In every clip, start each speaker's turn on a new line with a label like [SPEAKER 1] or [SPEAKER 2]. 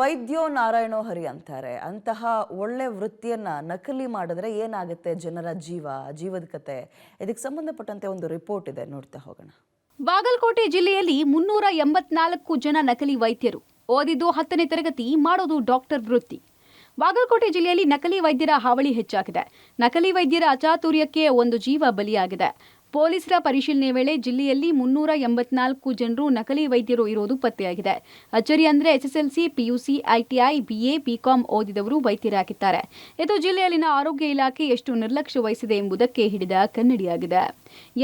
[SPEAKER 1] ವೈದ್ಯೋ ನಾರಾಯಣೋ ಹರಿ ಅಂತಾರೆ. ಅಂತಹ ಒಳ್ಳೆ ವೃತ್ತಿಯನ್ನ ನಕಲಿ ಮಾಡಿದ್ರೆ ಏನಾಗುತ್ತೆ ಜನರ ಜೀವದ ಕತೆ. ಇದಕ್ಕೆ ಸಂಬಂಧಪಟ್ಟಂತೆ ಒಂದು ರಿಪೋರ್ಟ್ ಇದೆ, ನೋಡ್ತಾ ಹೋಗೋಣ.
[SPEAKER 2] ಬಾಗಲಕೋಟೆ ಜಿಲ್ಲೆಯಲ್ಲಿ 384 ಜನ ನಕಲಿ ವೈದ್ಯರು. ಓದಿದ್ದು 10ನೇ ತರಗತಿ, ಮಾಡೋದು ಡಾಕ್ಟರ್ ವೃತ್ತಿ. ಬಾಗಲಕೋಟೆ ಜಿಲ್ಲೆಯಲ್ಲಿ ನಕಲಿ ವೈದ್ಯರ ಹಾವಳಿ ಹೆಚ್ಚಾಗಿದೆ. ನಕಲಿ ವೈದ್ಯರ ಅಚಾತುರ್ಯಕ್ಕೆ ಒಂದು ಜೀವ ಬಲಿಯಾಗಿದೆ. ಪೊಲೀಸರ ಪರಿಶೀಲನೆ ವೇಳೆ ಜಿಲ್ಲೆಯಲ್ಲಿ 384 ಜನರು ನಕಲಿ ವೈದ್ಯರು ಇರೋದು ಪತ್ತೆಯಾಗಿದೆ. ಅಚ್ಚರಿ ಅಂದ್ರೆ SSLC, PUC, ITI, BA, BCom ಓದಿದವರು ವೈದ್ಯರಾಗಿದ್ದಾರೆ. ಇದು ಜಿಲ್ಲೆಯಲ್ಲಿನ ಆರೋಗ್ಯ ಇಲಾಖೆ ಎಷ್ಟು ನಿರ್ಲಕ್ಷ್ಯ ವಹಿಸಿದೆ ಎಂಬುದಕ್ಕೆ ಹಿಡಿದ ಕನ್ನಡಿಯಾಗಿದೆ.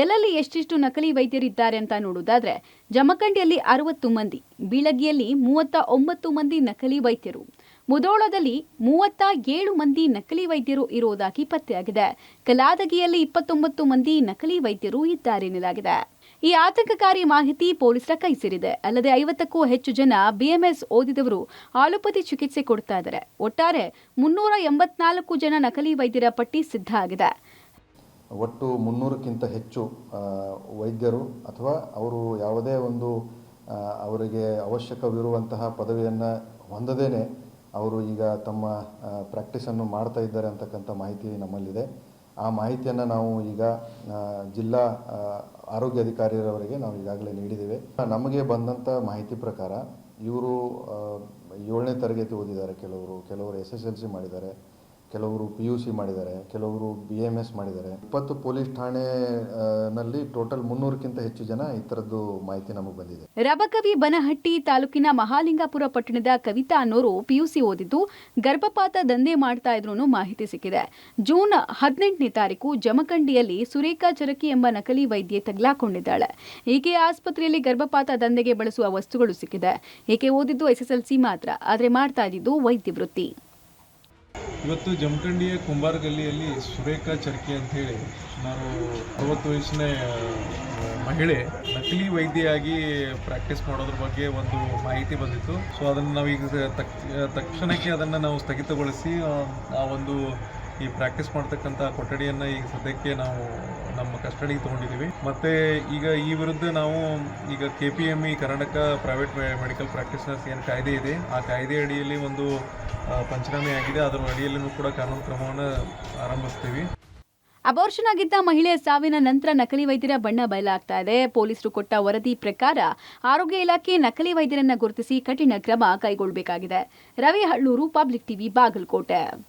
[SPEAKER 2] ಎಲ್ಲೆಲ್ಲಿ ಎಷ್ಟೆಷ್ಟು ನಕಲಿ ವೈದ್ಯರಿದ್ದಾರೆ ಅಂತ ನೋಡುವುದಾದ್ರೆ, ಜಮಖಂಡಿಯಲ್ಲಿ 60 ಮಂದಿ, ಬೀಳಗಿಯಲ್ಲಿ 39 ಮಂದಿ ನಕಲಿ ವೈದ್ಯರು, ಮುಧೋಳದಲ್ಲಿ 37 ಮಂದಿ ನಕಲಿ ವೈದ್ಯರು ಇರುವುದಾಗಿ ಪತ್ತೆಯಾಗಿದೆ. ಕಲಾದಗಿಯಲ್ಲಿ 29 ಮಂದಿ ನಕಲಿ ವೈದ್ಯರು ಇದ್ದಾರೆ ಎನ್ನಲಾಗಿದೆ. ಈ ಆತಂಕಕಾರಿ ಮಾಹಿತಿ ಪೊಲೀಸರ ಕೈ ಸೇರಿದೆ. ಅಲ್ಲದೆ 50ಕ್ಕೂ ಹೆಚ್ಚು ಜನ ಬಿಎಂಎಸ್ ಓದಿದವರು ಆಲೋಪತಿ ಚಿಕಿತ್ಸೆ ಕೊಡ್ತಾ ಇದ್ದಾರೆ. ಒಟ್ಟಾರೆ 384 ಜನ ನಕಲಿ ವೈದ್ಯರ ಪಟ್ಟಿ ಸಿದ್ಧ ಆಗಿದೆ.
[SPEAKER 3] ಒಟ್ಟು 300ಕ್ಕಿಂತ ಹೆಚ್ಚು ವೈದ್ಯರು ಅಥವಾ ಅವರು ಯಾವುದೇ ಒಂದು ಅವರಿಗೆ ಅವಶ್ಯಕವಿರುವಂತಹ ಪದವಿಯನ್ನು ಹೊಂದದೇನೆ ಅವರು ಈಗ ತಮ್ಮ ಪ್ರಾಕ್ಟೀಸನ್ನು ಮಾಡ್ತಾ ಇದ್ದಾರೆ ಅಂತಕ್ಕಂಥ ಮಾಹಿತಿ ನಮ್ಮಲ್ಲಿದೆ. ಆ ಮಾಹಿತಿಯನ್ನು ನಾವು ಈಗ ಜಿಲ್ಲಾ ಆರೋಗ್ಯ ಅಧಿಕಾರಿಯವರಿಗೆ ನಾವು ಈಗಾಗಲೇ ನೀಡಿದ್ದೇವೆ. ನಮಗೆ ಬಂದಂಥ ಮಾಹಿತಿ ಪ್ರಕಾರ ಇವರು 7ನೇ ತರಗತಿ ಓದಿದ್ದಾರೆ, ಕೆಲವರು SSLC ಮಾಡಿದ್ದಾರೆ, ಕೆಲವರು PUC ಮಾಡಿದ್ದಾರೆ, ಕೆಲವರು BMS ಮಾಡಿದ್ದಾರೆ. 20 ಪೊಲೀಸ್ ಠಾಣೆನಲ್ಲಿ ಟೋಟಲ್ 300ಕ್ಕಿಂತ ಹೆಚ್ಚು ಜನ ಈ ಥರದ್ದು ಮಾಹಿತಿ ನಮಗೆ ಬಂದಿದೆ.
[SPEAKER 2] ರಬಕವಿ ಬನಹಟ್ಟಿ ತಾಲೂಕಿನ ಮಹಾಲಿಂಗಾಪುರ ಪಟ್ಟಣದ ಕವಿತಾ ಅನ್ನೋರು PUC ಓದಿದ್ದು ಗರ್ಭಪಾತ ದಂಧೆ ಮಾಡ್ತಾ ಇದ್ರು ಅನ್ನೋ ಮಾಹಿತಿ ಸಿಕ್ಕಿದೆ. ಜೂನ್ 18ನೇ ತಾರೀಕು ಜಮಖಂಡಿಯಲ್ಲಿ ಸುರೇಖಾ ಚರಕಿ ಎಂಬ ನಕಲಿ ವೈದ್ಯೆ ತಗಲಾಕೊಂಡಿದ್ದಾಳೆ. ಈಕೆ ಆಸ್ಪತ್ರೆಯಲ್ಲಿ ಗರ್ಭಪಾತ ದಂಧೆಗೆ ಬಳಸುವ ವಸ್ತುಗಳು ಸಿಕ್ಕಿದೆ. ಈಕೆ ಓದಿದ್ದು SSLC ಮಾತ್ರ, ಆದರೆ ಮಾಡ್ತಾ ಇದ್ದಿದ್ದು ವೈದ್ಯ ವೃತ್ತಿ.
[SPEAKER 4] ಇವತ್ತು ಜಮಖಂಡಿಯ ಕುಂಬಾರ ಗಲ್ಲಿಯಲ್ಲಿ ಸುರೇಖಾ ಚರ್ಕಿ ಅಂಥೇಳಿ ಸುಮಾರು 60 ವಯಸ್ಸಿನ ಮಹಿಳೆ ನಕಲಿ ವೈದ್ಯೆಯಾಗಿ ಪ್ರಾಕ್ಟೀಸ್ ಮಾಡೋದ್ರ ಬಗ್ಗೆ ಒಂದು ಮಾಹಿತಿ ಬಂದಿತ್ತು. ಸೊ ಅದನ್ನು ನಾವೀಗ ತಕ್ಷಣಕ್ಕೆ ಅದನ್ನು ನಾವು ಸ್ಥಗಿತಗೊಳಿಸಿ ಆ ಒಂದು ಈ ಪ್ರಾಕ್ಟೀಸ್ ಮಾಡ್ತಕ್ಕಂಥ ಕೊಠಡಿಯನ್ನು ಈಗ ಸದ್ಯಕ್ಕೆ ನಾವು ನಮ್ಮ ಕಸ್ಟಡಿಗೆ ತೊಗೊಂಡಿದ್ದೀವಿ. ಮತ್ತು ಈಗ ಈ ವಿರುದ್ಧ ನಾವು ಈಗ KPME ಕರ್ನಾಟಕ ಪ್ರೈವೇಟ್ ಮೆಡಿಕಲ್ ಪ್ರಾಕ್ಟೀಸ್ನರ್ಸ್ ಏನು ಕಾಯ್ದೆ ಇದೆ, ಆ ಕಾಯ್ದೆ ಅಡಿಯಲ್ಲಿ ಒಂದು ಪಂಚನಾಮೆ ಆಗಿದೆ. ಅದರ ಅಡಿಯಲ್ಲೂ ಕೂಡ ಕಾನೂನು ಕ್ರಮವನ್ನು ಆರಂಭಿಸ್ತೀವಿ.
[SPEAKER 2] ಅಬಾರ್ಷನ್ ಆಗಿದ್ದ ಮಹಿಳೆಯ ಸಾವಿನ ನಂತರ ನಕಲಿ ವೈದ್ಯರ ಬಣ್ಣ ಬಯಲಾಗ್ತಾ ಇದೆ. ಪೊಲೀಸರು ಕೊಟ್ಟ ವರದಿ ಪ್ರಕಾರ ಆರೋಗ್ಯ ಇಲಾಖೆ ನಕಲಿ ವೈದ್ಯರನ್ನ ಗುರುತಿಸಿ ಕಠಿಣ ಕ್ರಮ ಕೈಗೊಳ್ಳಬೇಕಾಗಿದೆ. Ravi Hallur, public TV, Bagalkot.